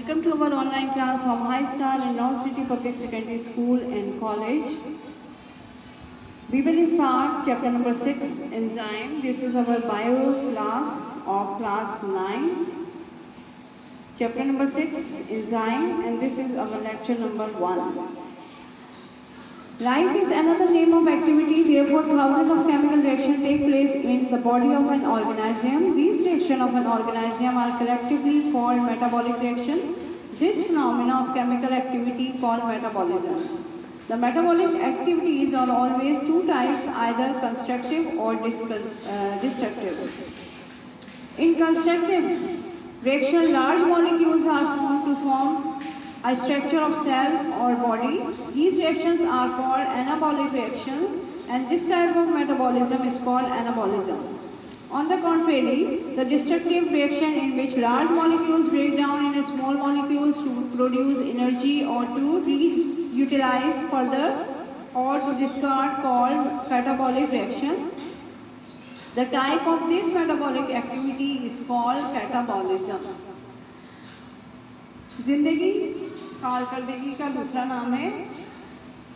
Welcome to our online class from High Star in North City Public Secondary School and College. We will start chapter number 6, Enzyme. This is our bio class of class 9. Chapter number 6, Enzyme, and this is our lecture number 1. Life is another name of activity, therefore thousands of chemical reactions take place in the body of an organism. These reactions of an organism are collectively called metabolic reaction. This phenomenon of chemical activity called metabolism. The metabolic activities are always two types, either constructive or destructive. In constructive reaction, large molecules are formed to form a structure of cell or body. These reactions are called anabolic reactions, and this type of metabolism is called anabolism. On the contrary, the destructive reaction in which large molecules break down in small molecules to produce energy or to reutilize further or to discard called catabolic reaction. The type of this metabolic activity is called catabolism. जिंदगी कारकर्दगी का दूसरा नाम है।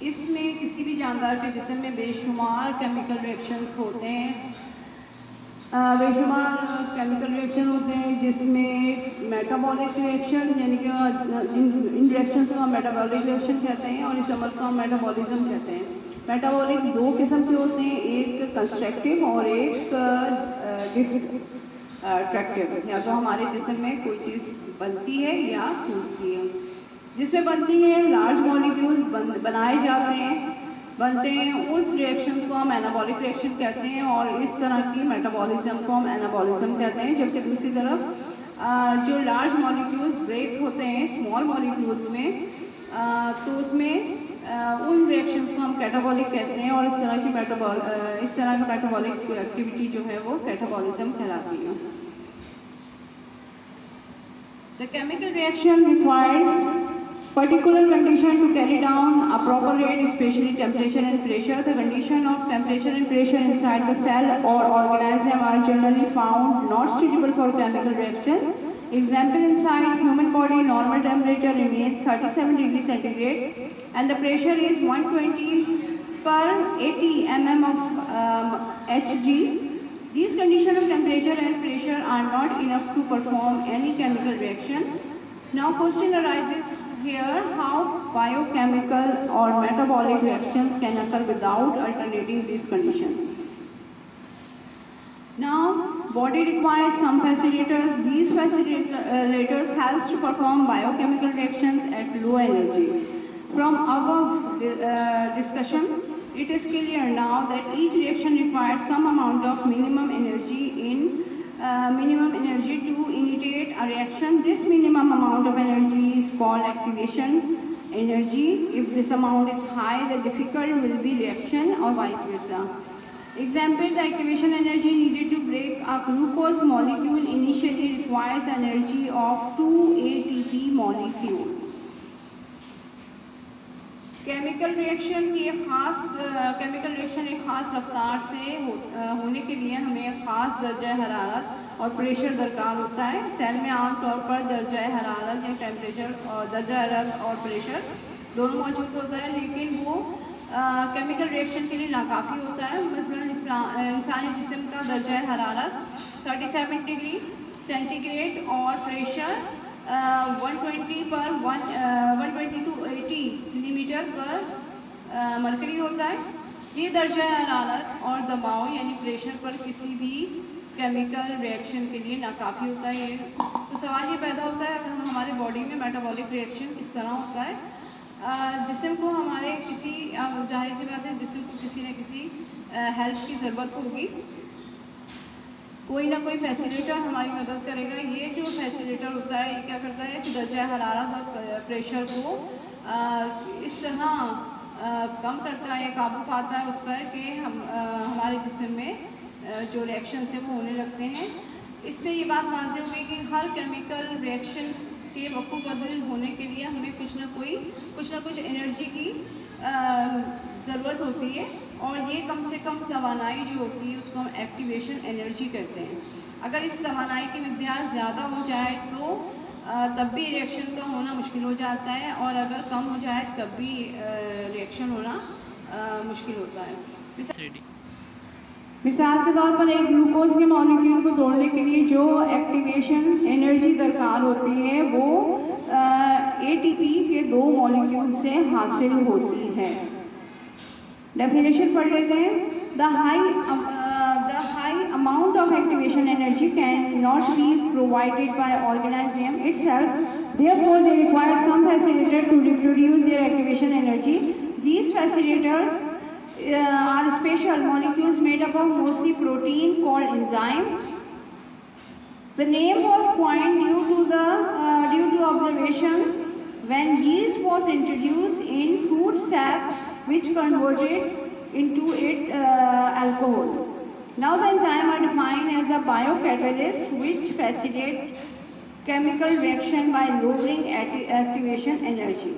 इसमें किसी भी जानदार के जिस्म में बेशुमार केमिकल रिएक्शंस होते हैं, जिसमें मेटाबॉलिक रिएक्शन यानी कि इन रिएक्शंस को हम मेटाबॉलिक रिएक्शन कहते हैं और इस अमल को हम मेटाबॉलिज्म कहते हैं। मेटाबॉलिक दो किस्म के होते हैं, एक कंस्ट्रक्टिव और एक डिस्ट्रक्टिव। या तो हमारे जिस्म में कोई चीज़ बनती है या टूटती है। जिसमें बनती है, लार्ज मॉलिक्यूल्स बनते हैं, उस रिएक्शंस को हम एनाबॉलिक रिएक्शन कहते हैं और इस तरह की मेटाबॉलिज्म को हम एनाबॉलिज्म कहते हैं। जबकि दूसरी तरफ जो लार्ज मॉलिक्यूल्स ब्रेक होते हैं स्मॉल मॉलिक्यूल्स में, तो उसमें उन रिएक्शंस को हम कैटाबॉलिक कहते हैं और इस तरह की मेटाबॉलिक एक्टिविटी जो है वो कैटाबॉलिज्म कहलाती है। The chemical reaction requires particular condition to carry down a proper rate, especially temperature and pressure. The condition of temperature and pressure inside the cell or organism are generally found not suitable for chemical reaction. Example, inside human body, normal temperature remains 37 degrees centigrade and the pressure is 120 per 80 mm of Hg. These conditions of temperature and pressure are not enough to perform any chemical reaction. Now question arises here, how biochemical or metabolic reactions can occur without alternating these conditions. Now body requires some facilitators. These facilitators help to perform biochemical reactions at low energy. From our discussion, it is clear now that each reaction requires some amount of minimum energy to initiate a reaction. This minimum amount of energy is called activation energy. If this amount is high, the difficult will be reaction or vice versa. Example, the activation energy needed to break a glucose molecule initially requires energy of 2 ATP molecule. Chemical reaction एक ख़ास रफ्तार से होने के लिए हमें एक ख़ास दर्जा हरारत और प्रेशर दरकार होता है। सेल में आमतौर पर दर्जा हरारत या टेम्परेचर और दर्जा हरारत और प्रेशर दोनों मौजूद होता है, लेकिन वो केमिकल रिएक्शन के लिए नाकाफ़ी होता है। मसलन इंसानी जिस्म का दर्जा हरारत 37 डिग्री सेंटीग्रेड और प्रेशर 120 to 80 मिलीमीटर पर मरकरी होता है। ये दर्जा हरारत और दबाव यानी प्रेशर पर किसी भी केमिकल रिएक्शन के लिए नाकाफ़ी होता है। तो सवाल ये पैदा होता है, अगर हमारे बॉडी में मेटाबॉलिक रिएक्शन किस तरह होता है। जिस्म को हमारे किसी जाहिर सी बात है, जिस्म को किसी न किसी हेल्प की ज़रूरत होगी, कोई ना कोई फैसिलिटर हमारी मदद करेगा। ये जो फैसिलिटर होता है ये क्या करता है कि दर्जा हरारत और प्रेशर को इस तरह कम करता है, काबू पाता है उस पर कि हमारे जिस्म में जो रिएक्शंस हैं वो होने लगते हैं। इससे ये बात वाज़ेह हो गई कि हर केमिकल रिएक्शन के वक़्फ़ पज़ीर होने के लिए हमें कुछ ना कुछ एनर्जी की ज़रूरत होती है और ये कम से कम तवानाई जो होती है उसको हम एक्टिवेशन एनर्जी कहते हैं। अगर इस तवानाई की मिक़दार ज़्यादा हो जाए तो तब भी रिएक्शन का होना मुश्किल हो जाता है, और अगर कम हो जाए तब भी रिएक्शन होना मुश्किल होता है। मिसाल के तौर पर एक ग्लूकोज के मॉलिक्यूल को तोड़ने के लिए जो एक्टिवेशन एनर्जी दरकार होती है वो एटीपी के 2 मॉलिक्यूल से हासिल होती है। डेफिनेशन पढ़ लेते हैं। The high amount of activation energy can not be provided by organism itself, therefore they require some facilitator to reproduce their activation energy. These facilitators are special molecules made up of mostly protein called enzymes. The name was coined due to observation when yeast was introduced in fruit sap, which converted into alcohol. Now the enzymes are defined as a biocatalyst which facilitate chemical reaction by lowering activation energy.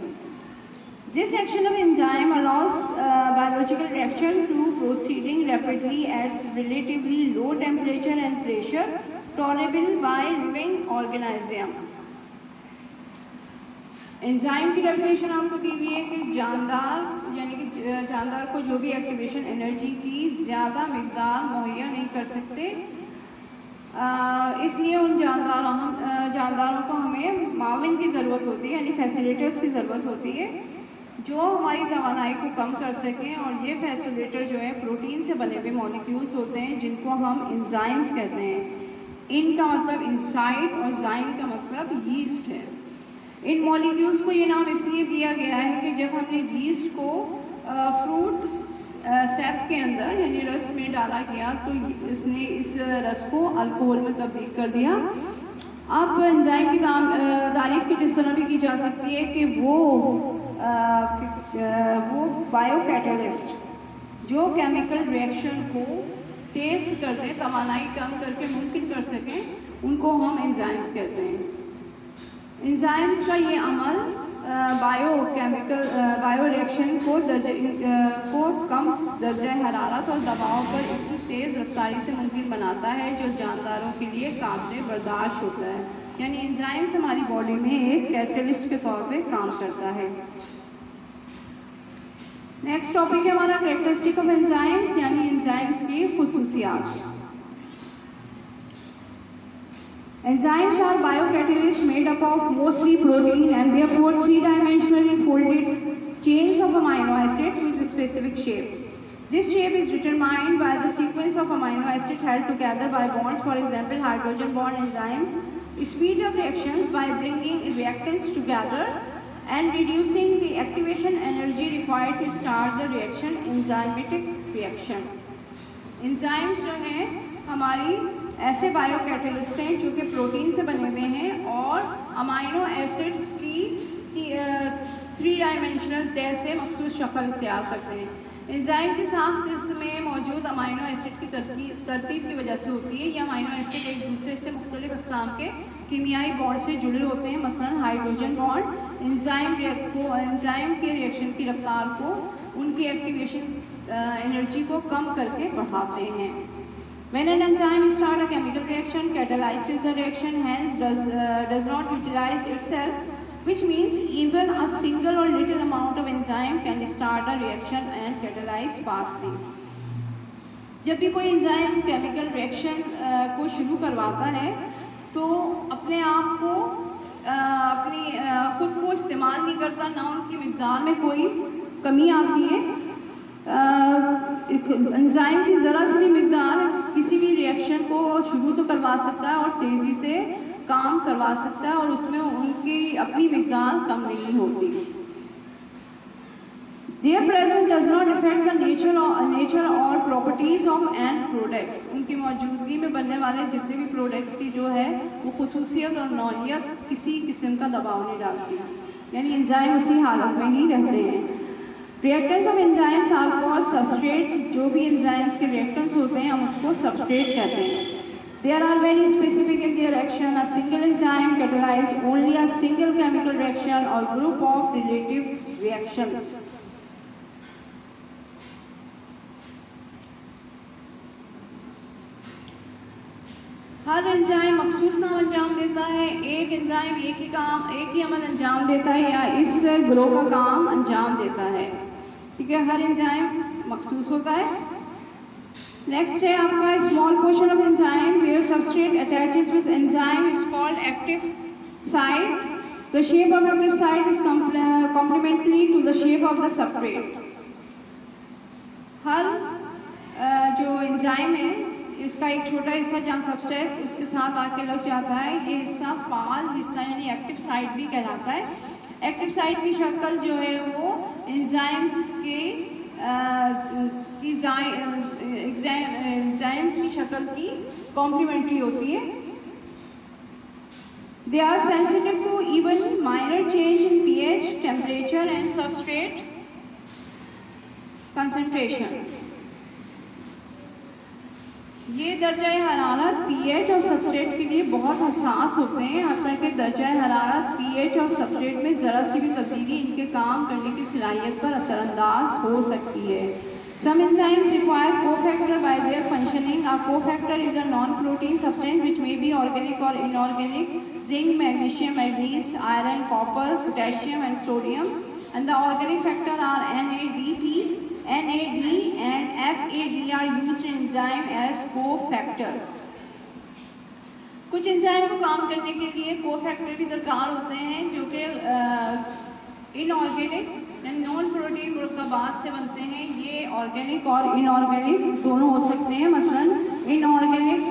This action of enzyme allows biological reaction to proceeding rapidly at relatively low temperature and pressure tolerable by living organism. Enzyme की definition आपको दी हुई है कि जानदार यानी कि जानदार को जो भी एक्टिवेशन एनर्जी की ज़्यादा मिकदार मुहैया नहीं कर सकते, इसलिए उन जानदारों को हमें माविन की ज़रूरत होती है, यानी फैसिलिटेटर्स की ज़रूरत होती है जो हमारी तवानाई को कम कर सकें। और ये फैसिलिटेटर जो है प्रोटीन से बने हुए मॉलिक्यूल्स होते हैं जिनको हम एंजाइम्स कहते हैं। इनका मतलब इंसाइड और जाइम का मतलब यीस्ट है। इन मॉलिक्यूल्स को ये नाम इसलिए दिया गया है कि जब हमने यीस्ट को फ्रूट सैप के अंदर यानी रस में डाला गया तो इसने इस रस को अल्कोहल में तब्दील कर दिया। अब एंजाइम की तारीफ की जिस तरह भी की जा सकती है कि वो बायोकैटलिस्ट जो केमिकल रिएक्शन को तेज़ कर दें, तवानाई कम करके मुमकिन कर सकें, उनको हम एंजाइम्स कहते हैं। एंजाइम्स का ये अमल बायो रिएक्शन को कम दर्जा हरारत और दबाव पर इतनी तेज़ रफ्तारी से मुमकिन बनाता है जो जानदारों के लिए काबिल बर्दाश्त होता है। यानी एंजाइम्स हमारी बॉडी में एक कैटलिस्ट के तौर पे काम करता है। नेक्स्ट टॉपिक है हमारा कैरेक्टरिस्टिक ऑफ एंजाइम्स, यानी एंजाइम्स की खुसूसियात। Enzymes are biocatalysts made up of mostly protein and therefore three-dimensionally folded chains of amino acids with a specific shape. This shape is determined by the sequence of amino acids held together by bonds. For example, hydrogen bond enzymes speed up reactions by bringing reactants together and reducing the activation energy required to start the reaction, enzymatic reaction. Enzymes जो हैं हमारी ऐसे biocatalyst हैं जो कि protein से बने हुए हैं और अमाइनो एसिड्स की 3 डायमेंशनल तय से मखसूस शक्ल इख्तियार करते हैं। एंजाइम की साख्त इसमें मौजूद अमाइनो एसिड की तरतीब की वजह से होती है। ये अमाइनो एसिड एक दूसरे से मुख्तलिफ अक़साम के कीमियाई बॉन्ड से जुड़े होते हैं। मसलन हाइड्रोजन बॉन्ड एंजाइम के रिएक्शन की रफ्तार को, उनकी एक्टिवेशन एनर्जी को कम करके बढ़ाते हैं। When an enzyme starts a chemical reaction, catalyzes the reaction, hence does not utilize itself, which means even a single or little amount of enzyme can start a reaction and catalyze fastly. जब भी कोई enzyme chemical reaction को शुरू करवाता है तो अपने आप को खुद को इस्तेमाल नहीं करता, ना उनकी मिक़दार में कोई कमी आती है। एंजाइम की ज़रा सी भी मिक़दार किसी भी रिएक्शन को शुरू तो करवा सकता है और तेज़ी से काम करवा सकता है और उसमें उनकी अपनी मिक़दार कम नहीं होती। Their presence does not affect the nature or properties of end products. उनकी मौजूदगी में बनने वाले जितने भी प्रोडक्ट्स की जो है वो खुसूसियत और नौइयत किसी किस्म का दबाव नहीं डालती, यानी एंजाइम उसी हालत में ही रहते हैं। Reactants of enzymes are called substrate. जो भी एंजाइम्स के रिएक्टेंट्स होते हैं हम उसको सबस्ट्रेट कहते हैं। There are very specific in their action. A single enzyme catalyzes only a single chemical reaction or group of relative reactions. Her enzyme मखसूस काम अंजाम देता है। एक एंजाइम एक ही अमल अंजाम देता है या इस ग्रुप का काम अंजाम देता है। ठीक है, हर एंजाइम मखसूस होता है। नेक्स्ट है आपका small portion of enzyme where substrate attaches with enzyme is called active site. The shape of active site is complementary to the shape of the substrate. हर जो एंजाइम है इसका एक छोटा हिस्सा जहाँ सबस्ट्रेट उसके साथ आके लग जाता है, ये हिस्सा फाल हिस्सा यानी एक्टिव साइट भी कहलाता है। एक्टिव साइट की शक्ल जो है वो एंजाइम्स की शक्ल की कॉम्प्लीमेंट्री होती है। They are sensitive to even minor change in pH, temperature and substrate concentration. ये दर्जा हरारत pH और सबस्ट्रेट के लिए बहुत हसास होते हैं। हत्ता कि दर्जा हरारत pH और सबस्ट्रेट में ज़रा सी भी तब्दीली इनके काम करने की सलाहियत पर असरअंदाज हो सकती है। Some enzymes require cofactor by their functioning. A cofactor is a non-protein substance which may be organic or inorganic. Zinc, magnesium, manganese, iron, copper, potassium and sodium. And the organic factor are NADP, NAD and FAD are used in enzyme as cofactor. कुछ enzyme को काम करने के लिए cofactor भी दरकार होते हैं जो कि इनऑर्गेनिक नॉन प्रोटीन मुरक्कबात से बनते हैं। ये ऑर्गेनिक और इनऑर्गेनिक दोनों हो सकते हैं। मसलन इनऑर्गेनिक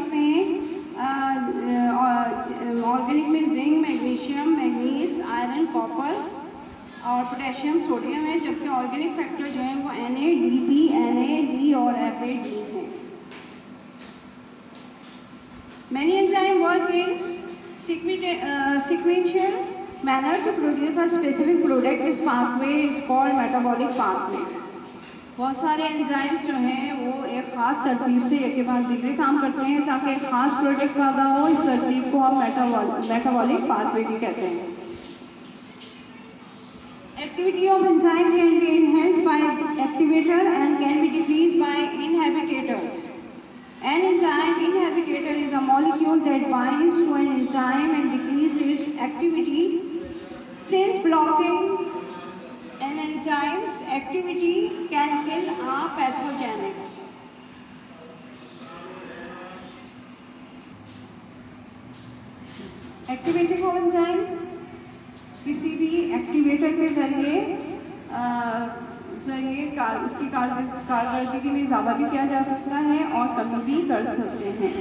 में zinc, magnesium, manganese, iron, copper और पोटेशियम, सोडियम है, जबकि ऑर्गेनिक फैक्टर जो है वो NADP, NAD और FAD है। Many enzymes work in sequential manner to produce a specific product. This pathway is called metabolic pathway. बहुत सारे एंजाइम्स जो हैं वो एक ख़ास तरतीब से एक के बाद दूसरे काम करते हैं ताकि एक ख़ास प्रोडक्ट पैदा हो। इस तरतीब को हम मेटाबॉलिक पाथवे भी कहते हैं। Activity of enzyme can be enhanced by activator and can be decreased by inhibitors. An enzyme inhibitor is a molecule that binds to an enzyme and decreases its activity. Since blocking an enzyme's activity can kill a pathogen. Activating of enzymes किसी भी activator के जरिए उसकी कारकर्दगी में इजाफा भी किया जा सकता है और कमी भी कर सकते हैं।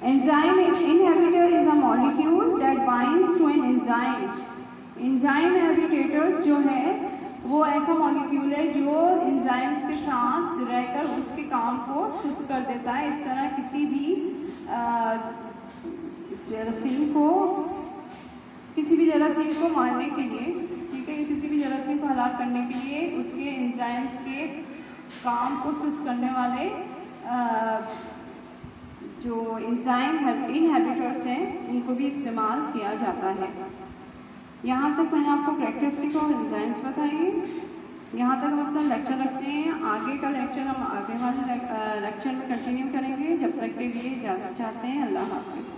Enzyme inhibitor is a molecule that binds to an enzyme. Enzyme inhibitors जो है वो ऐसा मॉलिक्यूल है जो एंजाइम्स के साथ रहकर उसके काम को सुस्त कर देता है। इस तरह किसी भी जरासीम को मारने के लिए, ठीक है, किसी भी जरासीम को हलाक करने के लिए उसके एंजाइम्स के काम को सुस्त करने वाले जो एंजाइम इनहिबिटर्स हैं उनको भी इस्तेमाल किया जाता है। यहाँ तक मैंने आपको कैरेक्टरिस्टिक ऑफ एंजाइम्स बताइए। यहाँ तक हम अपना लेक्चर रखते हैं। आगे का लेक्चर हम आगे वाले लेक्चर में कंटिन्यू करेंगे। जब तक के लिए इजाज़त चाहते हैं। अल्लाह हाफ़िज़।